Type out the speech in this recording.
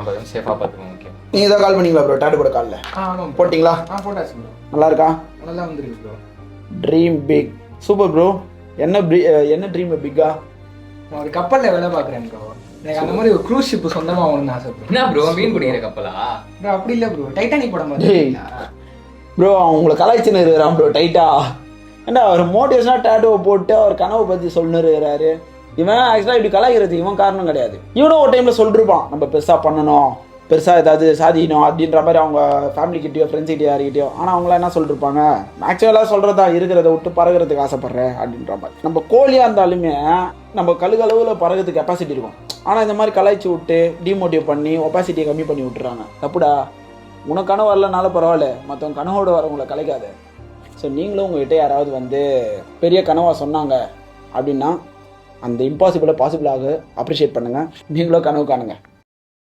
பார்த்து சேஃபாக பார்த்துக்கோங்க. ஓகே, நீங்கள் தான் கால் பண்ணீங்களா ப்ரோ? டாட்டு கூட காலில் ஆமாம் போட்டிங்களா? போட்டாச்சு ப்ரோ. நல்லா இருக்கா? நல்லா வந்துருக்கு bro. Dream big, super bro. என்ன ட்ரீம் பிக்கா? ஒரு கப்பலில் வேலை பார்க்குறேன் ப்ரோ. எனக்கு அந்த மாதிரி ஒரு க்ரூஸ் ஷிப் சொந்தமாக ஆகணும்னு ஆசை ப்ரோ. என்ன ப்ரோ மீன் பிடிக்கிற கப்பலா? ப்ரோ அப்படி இல்லை ப்ரோ, டைட்டானிக் படம் பார்த்தீங்களா? ப்ரோ உங்களை கலாய்ச்சின்னு இருக்கிறான் ப்ரோ டைட்டா. ஏண்டா அவர் மோட்டிவேஷனாக டேட்டுவை போட்டு அவர் கனவை பற்றி சொல்லின்னு இருக்கிறாரு. இவன் ஆக்சுவலாக இப்படி கலாய்க்கிறது இவன் காரணம் கிடையாது. இவனும் ஒரு டைமில் சொல்லிருப்பான் நம்ம பெருசாக பண்ணணும், பெருசாக ஏதாவது சாதிக்கணும் அப்படின்ற மாதிரி அவங்க ஃபேமிலிக்கிட்டேயோ ஃப்ரெண்ட்ஸ்கிட்டயோ யார்கிட்டயோ. ஆனால் அவங்களாம் என்ன சொல்லிருப்பாங்க, ஆக்சுவலாக சொல்கிறதா இருக்கிறத விட்டு பறக்கிறதுக்கு ஆசைப்பட்றேன் அப்படின்ற மாதிரி. நம்ம கோழியாக இருந்தாலுமே நம்ம கழுகளவில் பறக்கிறதுக்கு கெப்பாசிட்டி இருக்கும். ஆனால் இந்த மாதிரி கலாய்ச்சி விட்டு டிமோட்டிவ் பண்ணி ஒப்பாசிட்டியை கம்மி பண்ணி விட்டுறாங்க. தப்புடா. உனக்கு கனவு வரலனாலும் பரவாயில்ல, மற்றவங்க கனவோடு வரவங்களை கலைக்காத. ஸோ நீங்களும் உங்கள்கிட்ட யாராவது வந்து பெரிய கனவாக சொன்னாங்க அப்படின்னா அந்த இம்பாசிபிளை பாசிபிளாக அப்ரிஷியேட் பண்ணுங்கள். நீங்களும் கனவு காணுங்க.